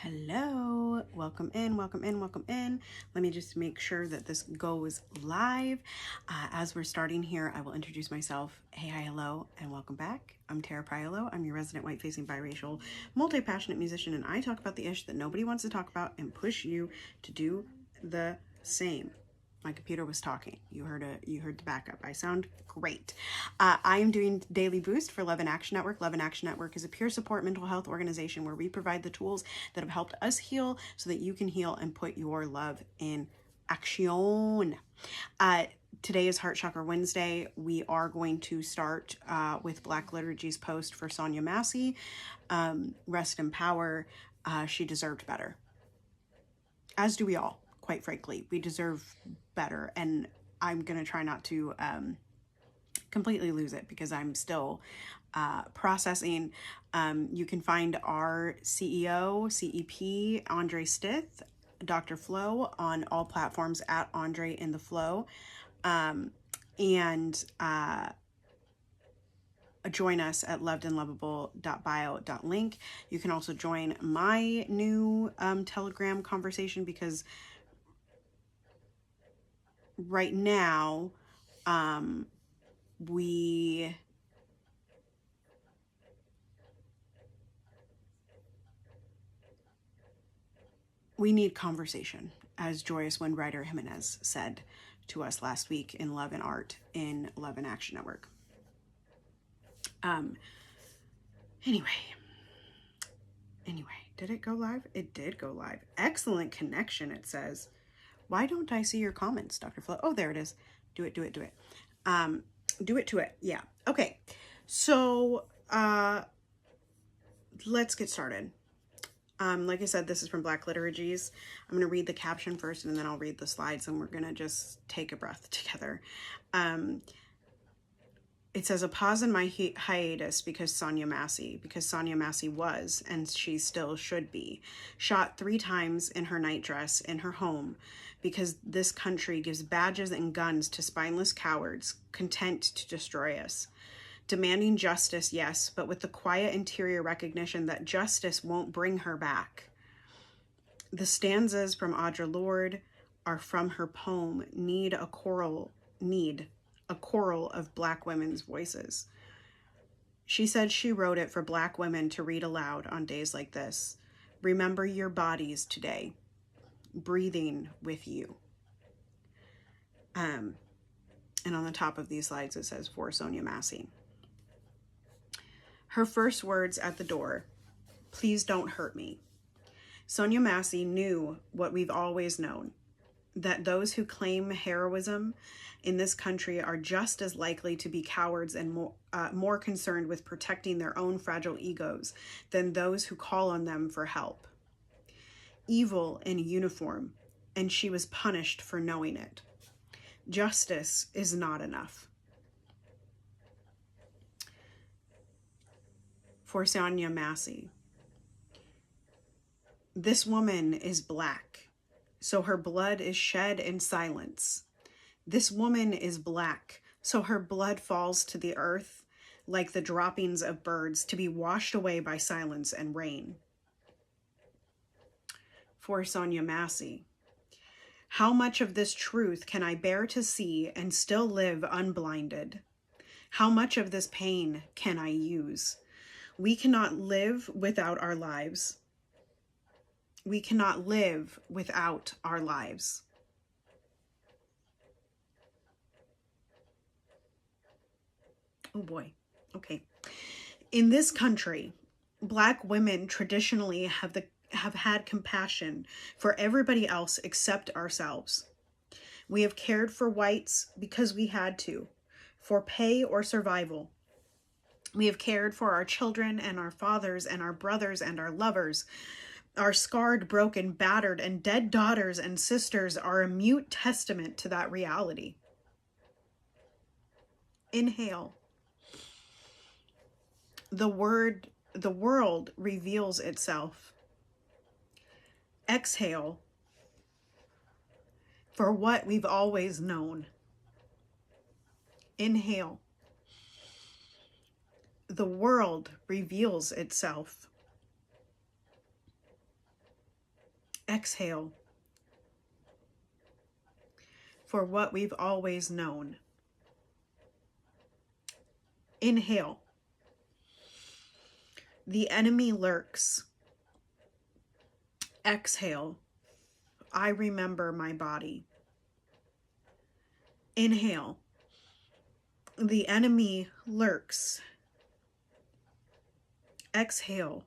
Hello, welcome in, welcome in, welcome in. Let me just make sure that this goes live. As we're starting here, I will introduce myself. Hey, hi, hello, and welcome back. I'm Tara Priolo. I'm your resident white-facing biracial, multi-passionate musician, and I talk about the ish that nobody wants to talk about and push you to do the same. My computer was talking. You heard the backup. I sound great. I am doing Daily Boost for Love and Action Network. Love and Action Network is a peer support mental health organization where we provide the tools that have helped us heal so that you can heal and put your love in action. Today is Heart Chakra Wednesday. We are going to start with Black Liturgies post for Sonia Massey. Rest in power. She deserved better. As do we all. Quite frankly, we deserve better, and I'm gonna try not to completely lose it because I'm still processing. You can find our CEO, CEP, Andre Stith, Dr. Flo on all platforms at Andre in the Flow, and join us at lovedandlovable.bio.link. You can also join my new Telegram conversation because right now, we need conversation, as Joyous Wind Rider Jimenez said to us last week in Love and Art in Love and Action Network. Anyway, did it go live? It did go live. Excellent connection, it says. Why don't I see your comments, Dr. Flo? Oh, there it is. Do it. Do it to it. Yeah. Okay. So, let's get started. Like I said, this is from Black Liturgies. I'm going to read the caption first and then I'll read the slides and we're going to just take a breath together. It says, a pause in my hiatus because Sonia Massey was, and she still should be, shot 3 times in her nightdress in her home because this country gives badges and guns to spineless cowards content to destroy us. Demanding justice, yes, but with the quiet interior recognition that justice won't bring her back. The stanzas from Audre Lorde are from her poem, Need a choral of Black women's voices. She said she wrote it for Black women to read aloud on days like this. Remember your bodies today, breathing with you. And on the top of these slides, it says, for Sonia Massey. Her first words at the door, please don't hurt me. Sonia Massey knew what we've always known, that those who claim heroism in this country are just as likely to be cowards and more concerned with protecting their own fragile egos than those who call on them for help. Evil in uniform, and she was punished for knowing it. Justice is not enough. For Sonia Massey, this woman is Black, so her blood is shed in silence. This woman is Black, so her blood falls to the earth like the droppings of birds to be washed away by silence and rain. For Sonia Massey, how much of this truth can I bear to see and still live unblinded? How much of this pain can I use? We cannot live without our lives. We cannot live without our lives. Oh boy. Okay. In this country, Black women traditionally have had compassion for everybody else except ourselves. We have cared for whites because we had to, for pay or survival. We have cared for our children and our fathers and our brothers and our lovers. Our scarred, broken, battered, and dead daughters and sisters are a mute testament to that reality. Inhale. The world reveals itself. Exhale for what we've always known. Inhale. The world reveals itself. Exhale for what we've always known. Inhale. The enemy lurks. Exhale. I remember my body. Inhale. The enemy lurks. Exhale.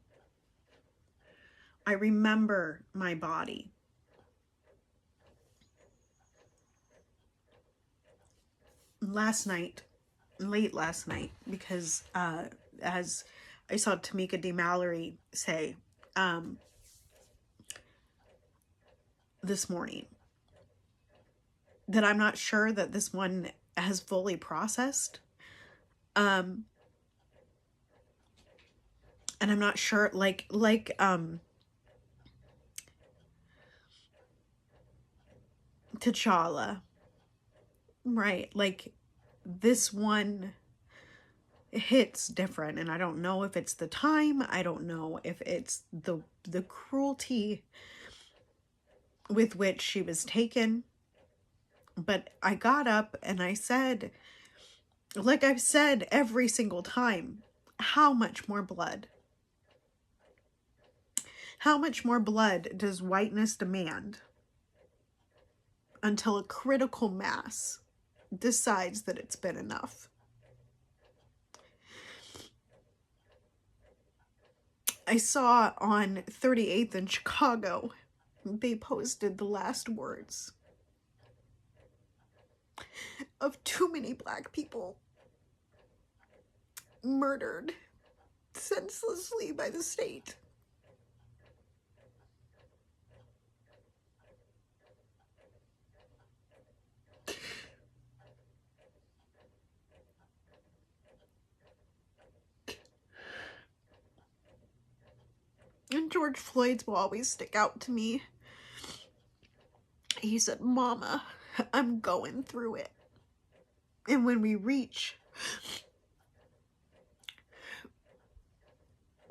I remember my body. Late last night, because as I saw Tamika D. Mallory say this morning, that I'm not sure that this one has fully processed. And I'm not sure, like T'Challa, right? Like, this one hits different, and I don't know if it's the time. I don't know if it's the cruelty with which she was taken. But I got up and I said, like I've said every single time, how much more blood? How much more blood does whiteness demand until a critical mass decides that it's been enough? I saw on 38th in Chicago, they posted the last words of too many Black people murdered senselessly by the state. And George Floyd's will always stick out to me. He said, "Mama, I'm going through it." And when we reach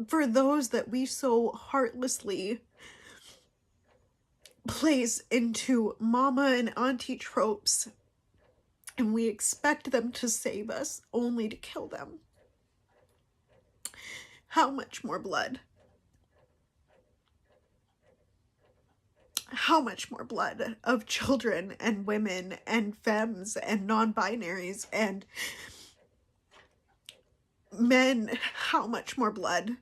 for those that we so heartlessly place into mama and auntie tropes, and we expect them to save us only to kill them, how much more blood? How much more blood of children and women and femmes and non-binaries and men? How much more blood?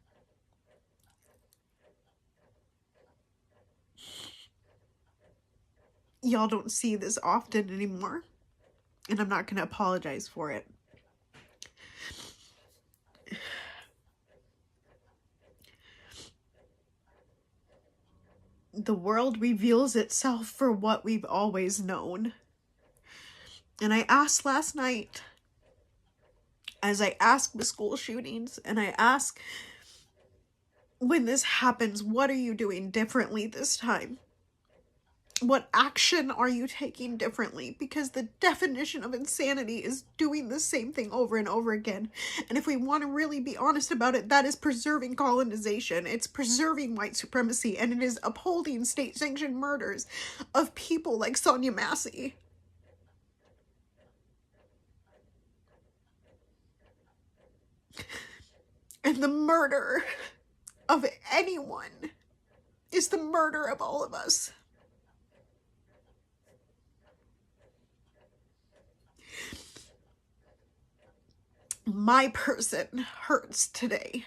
Y'all don't see this often anymore, and I'm not going to apologize for it. The world reveals itself for what we've always known. And I asked last night, as I ask with school shootings, and I ask when this happens, what are you doing differently this time? What action are you taking differently? Because the definition of insanity is doing the same thing over and over again. And if we want to really be honest about it, that is preserving colonization. It's preserving white supremacy, and it is upholding state-sanctioned murders of people like Sonia Massey. And the murder of anyone is the murder of all of us. My person hurts today.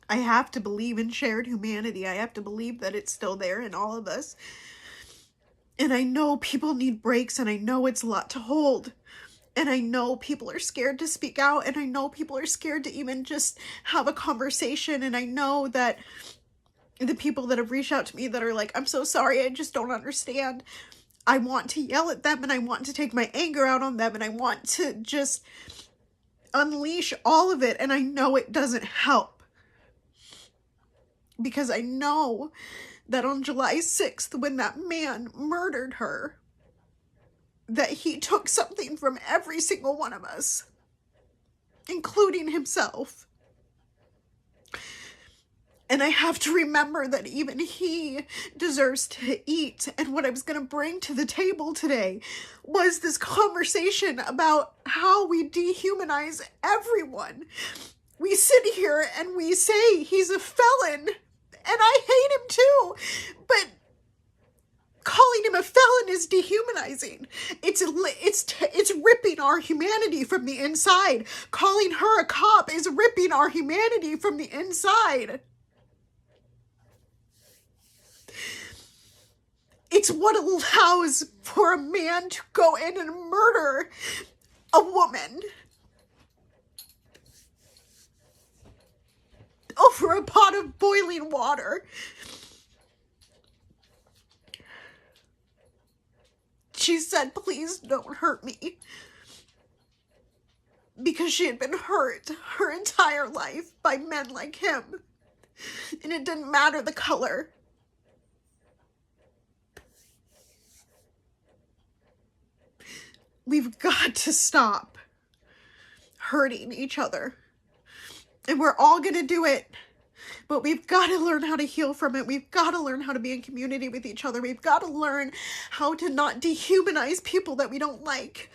I have to believe in shared humanity. I have to believe that it's still there in all of us. And I know people need breaks, and I know it's a lot to hold. And I know people are scared to speak out, and I know people are scared to even just have a conversation. And I know that the people that have reached out to me that are like, "I'm so sorry, I just don't understand." I want to yell at them, and I want to take my anger out on them, and I want to just unleash all of it. And I know it doesn't help, because I know that on July 6th, when that man murdered her, that he took something from every single one of us, including himself. And I have to remember that even he deserves to eat. And what I was going to bring to the table today was this conversation about how we dehumanize everyone. We sit here and we say he's a felon, and I hate him too, but calling him a felon is dehumanizing. It's ripping our humanity from the inside. Calling her a cop is ripping our humanity from the inside. It's what allows for a man to go in and murder a woman over a pot of boiling water. She said, "Please don't hurt me," because she had been hurt her entire life by men like him, and it didn't matter the color. We've got to stop hurting each other. And we're all going to do it. But we've got to learn how to heal from it. We've got to learn how to be in community with each other. We've got to learn how to not dehumanize people that we don't like,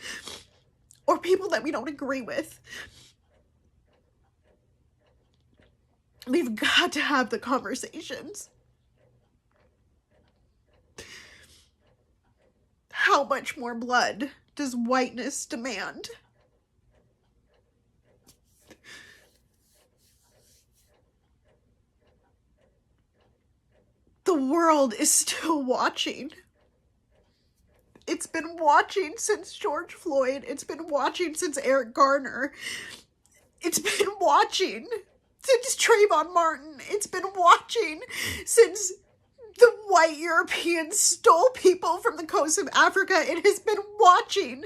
or people that we don't agree with. We've got to have the conversations. How much more blood does whiteness demand? The world is still watching. It's been watching since George Floyd. It's been watching since Eric Garner. It's been watching since Trayvon Martin. It's been watching since the white Europeans stole people from the coast of Africa. It has been watching.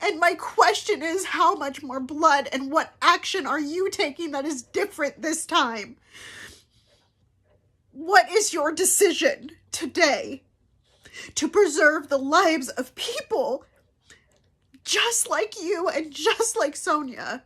And my question is, how much more blood and what action are you taking that is different this time? What is your decision today to preserve the lives of people just like you and just like Sonia?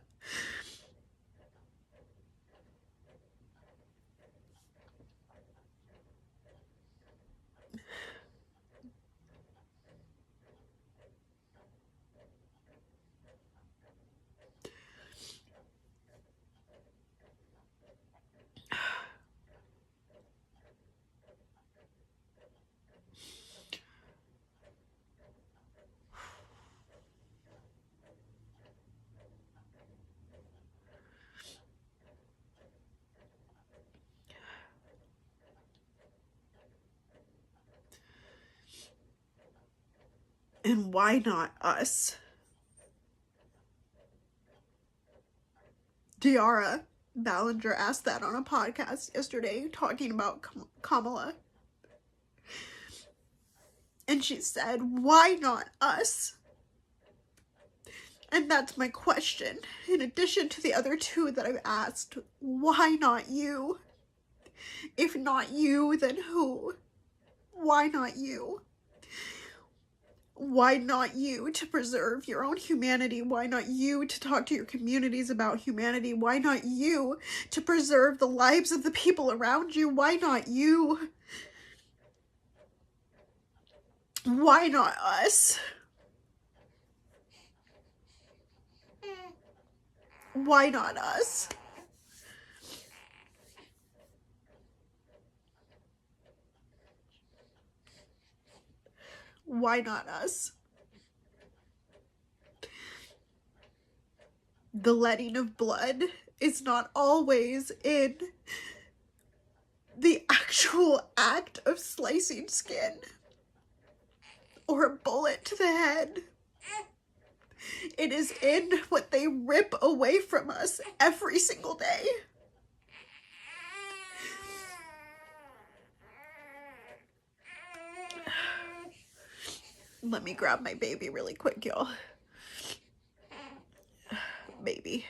And why not us? Diara Ballinger asked that on a podcast yesterday, talking about Kamala. And she said, why not us? And that's my question. In addition to the other two that I've asked, why not you? If not you, then who? Why not you? Why not you to preserve your own humanity? Why not you to talk to your communities about humanity? Why not you to preserve the lives of the people around you? Why not you? Why not us? Why not us? Why not us? The letting of blood is not always in the actual act of slicing skin or a bullet to the head. It is in what they rip away from us every single day. Let me grab my baby really quick, y'all. Baby.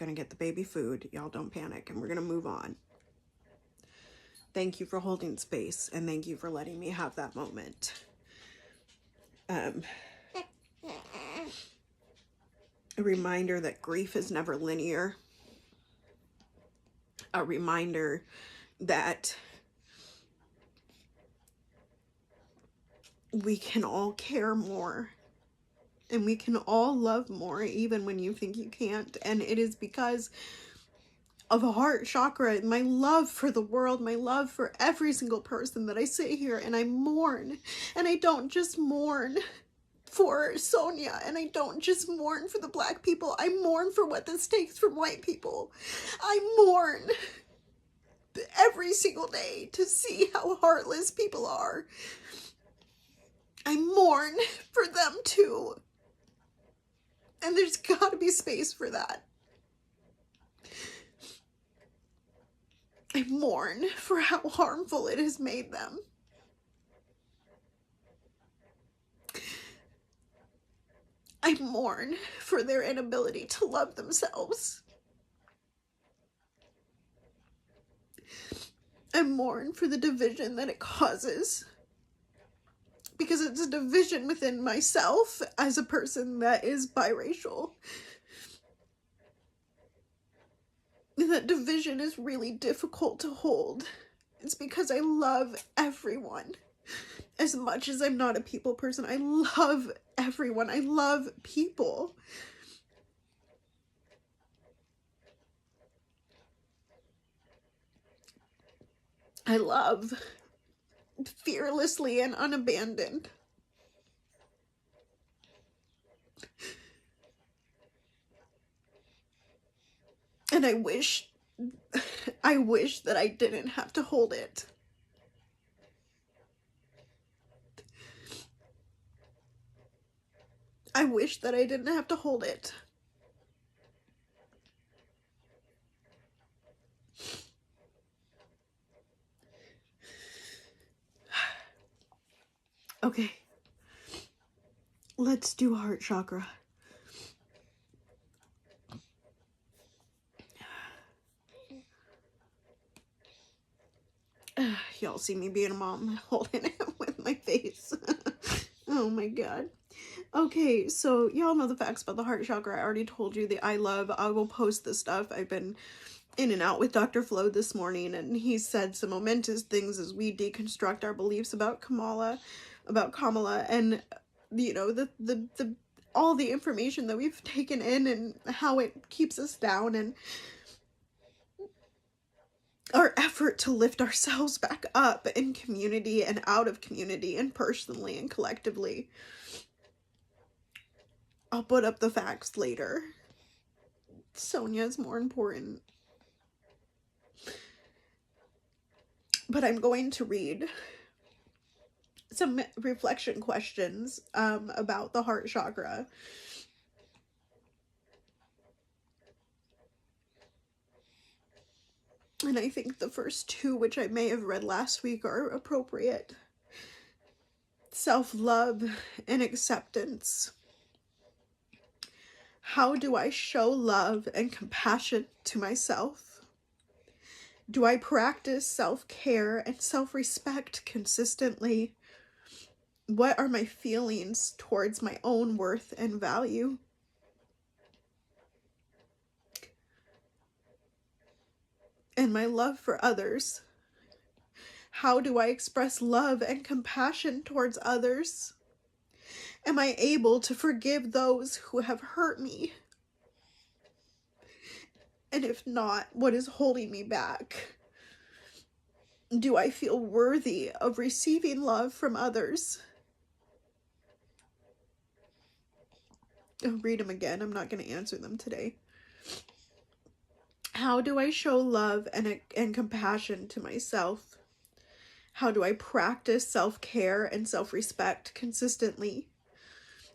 Gonna get the baby food. Y'all don't panic, and we're gonna move on. Thank you for holding space, and thank you for letting me have that moment. A reminder that grief is never linear. A reminder that we can all care more, and we can all love more, even when you think you can't. And it is because of a heart chakra, my love for the world, my love for every single person, that I sit here and I mourn. And I don't just mourn for Sonia, and I don't just mourn for the Black people. I mourn for what this takes from white people. I mourn every single day to see how heartless people are. I mourn for them too. And there's got to be space for that. I mourn for how harmful it has made them. I mourn for their inability to love themselves. I mourn for the division that it causes, because it's a division within myself as a person that is biracial. That division is really difficult to hold. It's because I love everyone. As much as I'm not a people person, I love everyone. I love people. I love fearlessly and unabandoned. And I wish that I didn't have to hold it. I wish that I didn't have to hold it. Okay. Let's do heart chakra. Y'all see me being a mom, holding it with my face. Oh my god. Okay, so y'all know the facts about the heart chakra. I already told you the I will post this stuff. I've been in and out with Dr. Flo this morning, and he said some momentous things as we deconstruct our beliefs about Kamala, and you know, the all the information that we've taken in and how it keeps us down, and our effort to lift ourselves back up in community and out of community and personally and collectively. I'll put up the facts later. Sonia is more important. But I'm going to read some reflection questions about the heart chakra. And I think the first two, which I may have read last week, are appropriate. Self-love and acceptance. How do I show love and compassion to myself? Do I practice self-care and self-respect consistently? What are my feelings towards my own worth and value? And my love for others. How do I express love and compassion towards others? Am I able to forgive those who have hurt me? And if not, what is holding me back? Do I feel worthy of receiving love from others? I'll read them again. I'm not going to answer them today. How do I show love and compassion to myself? How do I practice self-care and self-respect consistently?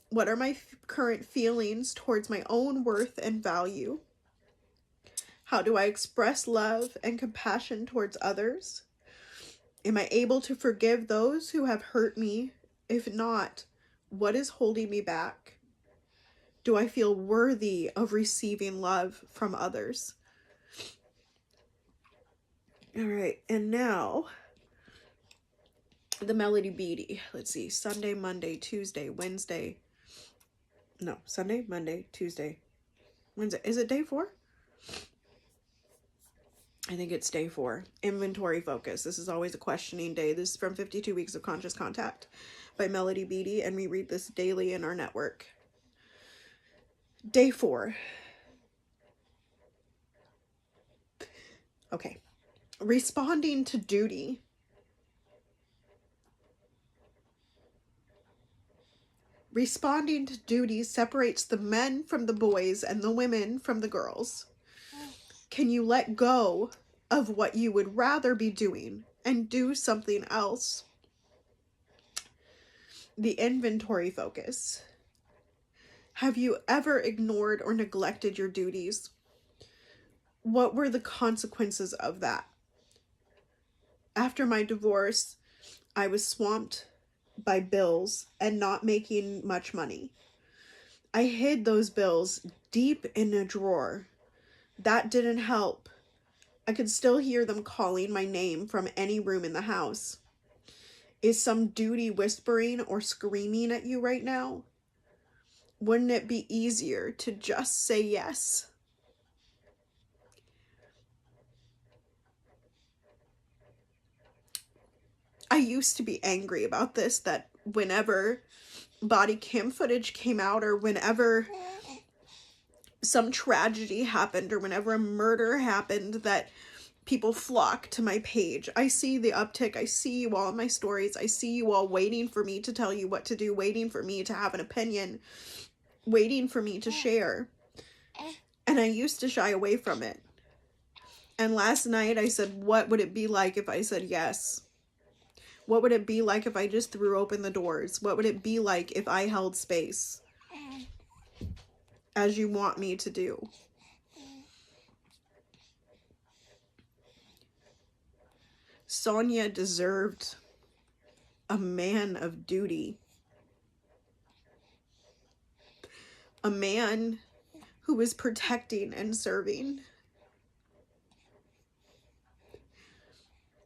What are my current feelings towards my own worth and value? How do I express love and compassion towards others? Am I able to forgive those who have hurt me? If not, what is holding me back? Do I feel worthy of receiving love from others? All right, and now the Melody Beatty. Let's see, Sunday, Monday, Tuesday, Wednesday. No, Sunday, Monday, Tuesday, Wednesday. Is it day 4? I think it's day 4. Inventory focus. This is always a questioning day. This is from 52 Weeks of Conscious Contact by Melody Beatty, and we read this daily in our network. Day 4. Okay. Responding to duty. Responding to duty separates the men from the boys and the women from the girls. Can you let go of what you would rather be doing and do something else? The inventory focus. Have you ever ignored or neglected your duties? What were the consequences of that? After my divorce, I was swamped by bills and not making much money. I hid those bills deep in a drawer. That didn't help. I could still hear them calling my name from any room in the house. Is some duty whispering or screaming at you right now? Wouldn't it be easier to just say yes? I used to be angry about this, that whenever body cam footage came out, or whenever some tragedy happened, or whenever a murder happened, that people flock to my page. I see the uptick. I see you all in my stories. I see you all waiting for me to tell you what to do, waiting for me to have an opinion, waiting for me to share. And I used to shy away from it. And last night I said, what would it be like if I said yes? What would it be like if I just threw open the doors? What would it be like if I held space as you want me to do? Sonia deserved a man of duty. A man who was protecting and serving.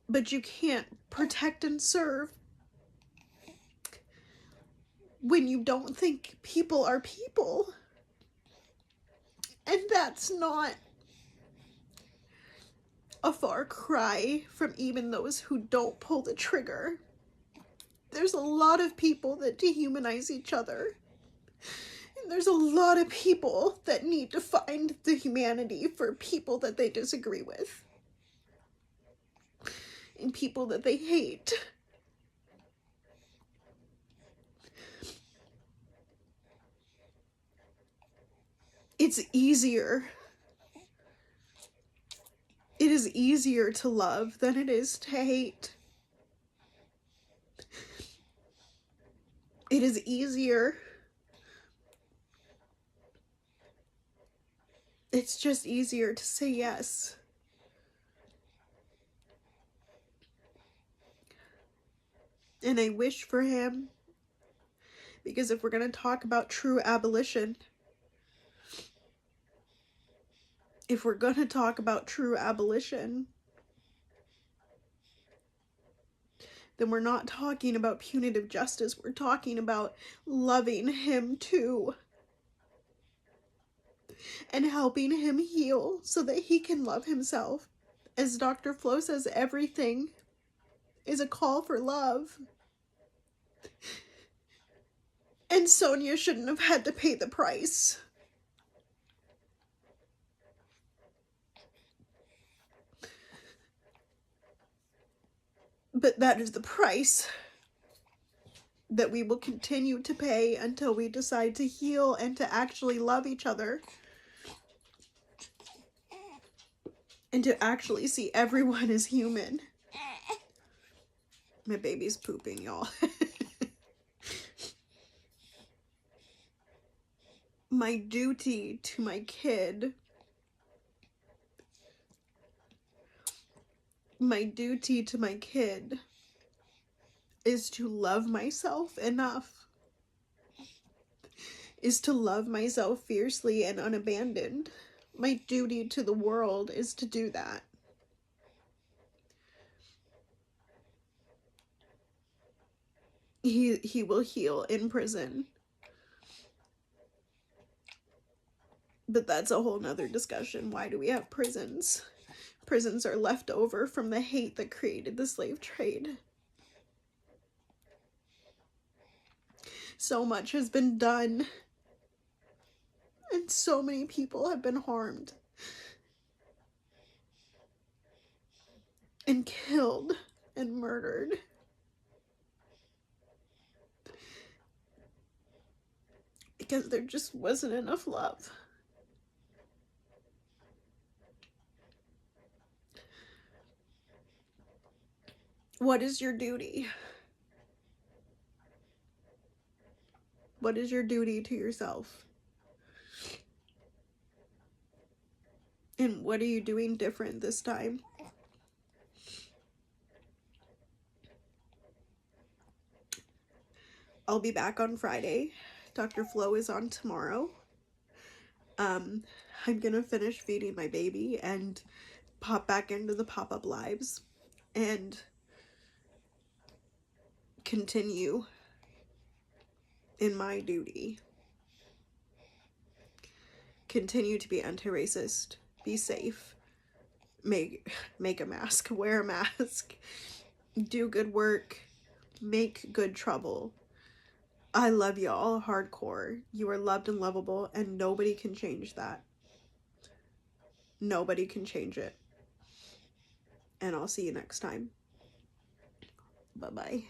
But you can't protect and serve when you don't think people are people. And that's not a far cry from even those who don't pull the trigger. There's a lot of people that dehumanize each other. And there's a lot of people that need to find the humanity for people that they disagree with. And people that they hate. It's easier. It is easier to love than it is to hate. It is easier. It's just easier to say yes. And I wish for him, because if we're going to talk about true abolition, then we're not talking about punitive justice. We're talking about loving him too. And helping him heal so that he can love himself. As Dr. Flo says, everything is a call for love. And Sonia shouldn't have had to pay the price. But that is the price that we will continue to pay until we decide to heal and to actually love each other. And to actually see everyone as human. My baby's pooping, y'all. My duty to my kid. My duty to my kid is to love myself enough. is to love myself fiercely and unabandoned. My duty to the world is to do that. He will heal in prison. But that's a whole nother discussion. Why do we have prisons? Prisons are left over from the hate that created the slave trade. So much has been done, and so many people have been harmed and killed and murdered. Because there just wasn't enough love. What is your duty? What is your duty to yourself? And what are you doing different this time? I'll be back on Friday. Dr. Flo is on tomorrow. I'm gonna finish feeding my baby and pop back into the pop-up lives and continue in my duty. Continue to be anti-racist. Be safe. Make a mask. Wear a mask. Do good work. Make good trouble. I love y'all hardcore. You are loved and lovable, and nobody can change that. Nobody can change it. And I'll see you next time. Bye-bye.